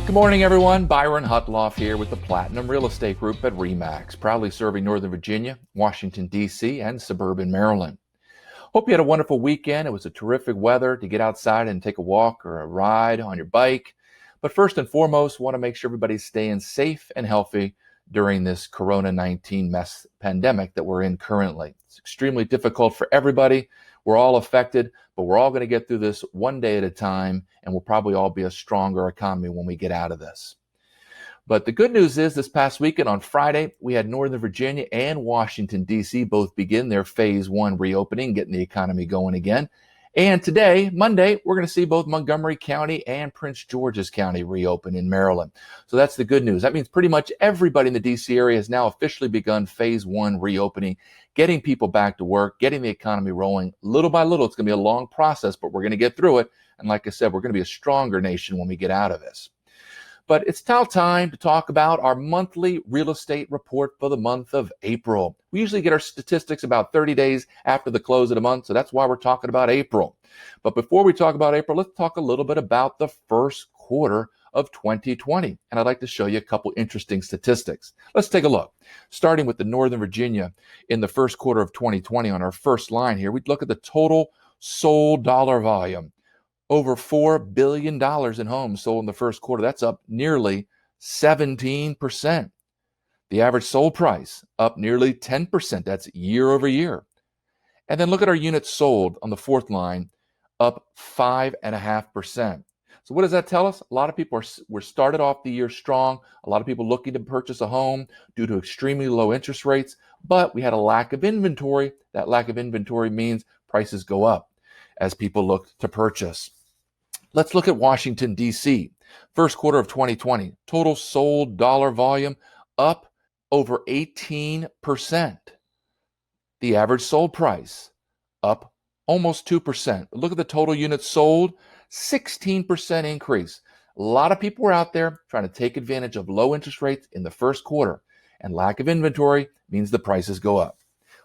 Good morning, everyone. Byron Hudtloff here with the Platinum Real Estate Group at RE/MAX, proudly serving Northern Virginia, Washington, D.C., and suburban Maryland. Hope you had a wonderful weekend. It was a terrific weather to get outside and take a walk or a ride on your bike. But first and foremost, want to make sure everybody's staying safe and healthy during this Corona-19 pandemic that we're in currently. It's extremely difficult for everybody. We're all affected, but we're all going to get through this one day at a time, and we'll probably all be a stronger economy when we get out of this. But the good news is this past weekend on Friday, we had Northern Virginia and Washington, D.C. both begin their phase one reopening, getting the economy going again. And today, Monday, we're going to see both Montgomery County and Prince George's County reopen in Maryland. So that's the good news. That means pretty much everybody in the D.C. area has now officially begun phase one reopening, getting people back to work, getting the economy rolling little by little. It's going to be a long process, but we're going to get through it. And like I said, we're going to be a stronger nation when we get out of this. But it's now time to talk about our monthly real estate report for the month of April. We usually get our statistics about 30 days after the close of the month, so that's why we're talking about April. But before we talk about April, let's talk a little bit about the first quarter of 2020. And I'd like to show you a couple interesting statistics. Let's take a look. Starting with the Northern Virginia in the first quarter of 2020 on our first line here, we'd look at the total sold dollar volume. Over $4 billion in homes sold in the first quarter. That's up nearly 17%. The average sold price up nearly 10%. That's year over year. And then look at our units sold on the fourth line, up 5.5%. So what does that tell us? A lot of people were started off the year strong. A lot of people looking to purchase a home due to extremely low interest rates, but we had a lack of inventory. That lack of inventory means prices go up as people look to purchase. Let's look at Washington, D.C. First quarter of 2020, total sold dollar volume up over 18%. The average sold price up almost 2%. Look at the total units sold, 16% increase. A lot of people were out there trying to take advantage of low interest rates in the first quarter, and lack of inventory means the prices go up.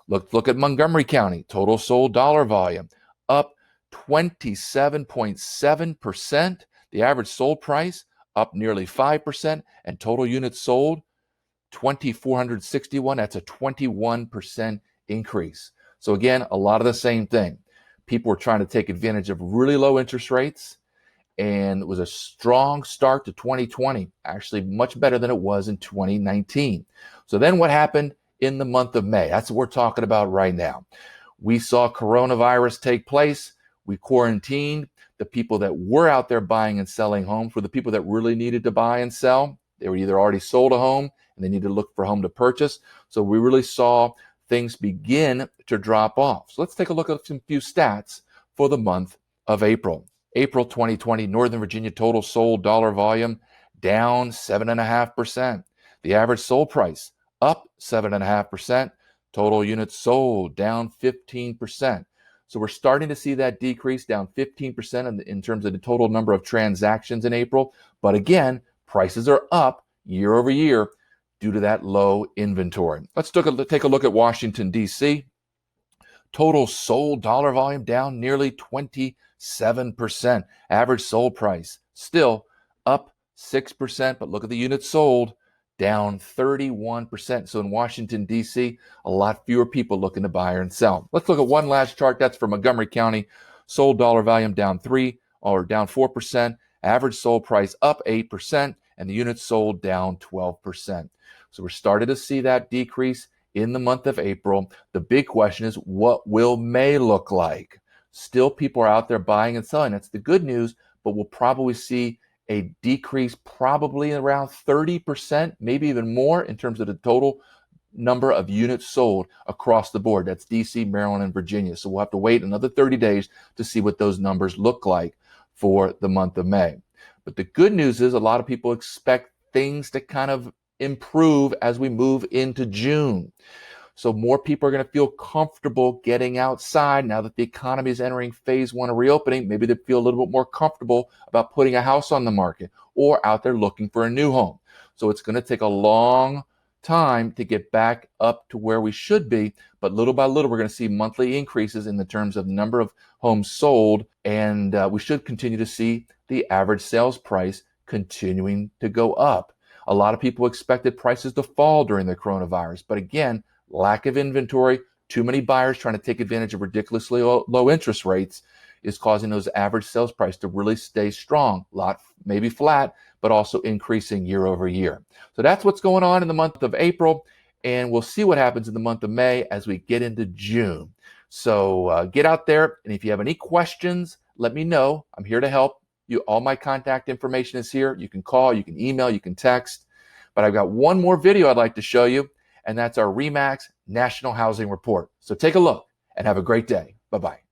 Look at Montgomery County, total sold dollar volume up 27.7%. The average sold price up nearly 5%, and total units sold 2,461. That's a 21% increase. So again, a lot of the same thing. People were trying to take advantage of really low interest rates, and it was a strong start to 2020, actually much better than it was in 2019. So then what happened in the month of May? That's what we're talking about right now. We saw coronavirus take place. We quarantined. The people that were out there buying and selling homes were the people that really needed to buy and sell. They were either already sold a home and they needed to look for a home to purchase. So we really saw things begin to drop off. So let's take a look at some few stats for the month of April. April 2020, Northern Virginia total sold dollar volume down 7.5%. The average sold price up 7.5%. Total units sold down 15%. So we're starting to see that decrease down 15% in terms of the total number of transactions in April. But again, prices are up year over year due to that low inventory. Let's take a look at Washington, D.C. Total sold dollar volume down nearly 27%. Average sold price still up 6%, but look at the units sold, down 31%. So in Washington, D.C., a lot fewer people looking to buy and sell. Let's look at one last chart. That's for Montgomery County. Sold dollar volume down 4%. Average sold price up 8%, and the units sold down 12%. So we're starting to see that decrease in the month of April. The big question is, what will May look like? Still, people are out there buying and selling. That's the good news, but we'll probably see a decrease probably around 30%, maybe even more in terms of the total number of units sold across the board. That's DC, Maryland, and Virginia. So we'll have to wait another 30 days to see what those numbers look like for the month of May. But the good news is a lot of people expect things to kind of improve as we move into June. So more people are going to feel comfortable getting outside now that the economy is entering phase one of reopening. Maybe they feel a little bit more comfortable about putting a house on the market or out there looking for a new home. So it's going to take a long time to get back up to where we should be, but little by little we're going to see monthly increases in the terms of the number of homes sold, and we should continue to see the average sales price continuing to go up. A lot of people expected prices to fall during the coronavirus, but again, lack of inventory, too many buyers trying to take advantage of ridiculously low interest rates is causing those average sales price to really stay strong, maybe flat, but also increasing year over year. So that's what's going on in the month of April, and we'll see what happens in the month of May as we get into June. So get out there, and if you have any questions, let me know. I'm here to help. All my contact information is here. You can call, you can email, you can text. But I've got one more video I'd like to show you, and that's our RE/MAX National Housing Report. So take a look and have a great day. Bye-bye.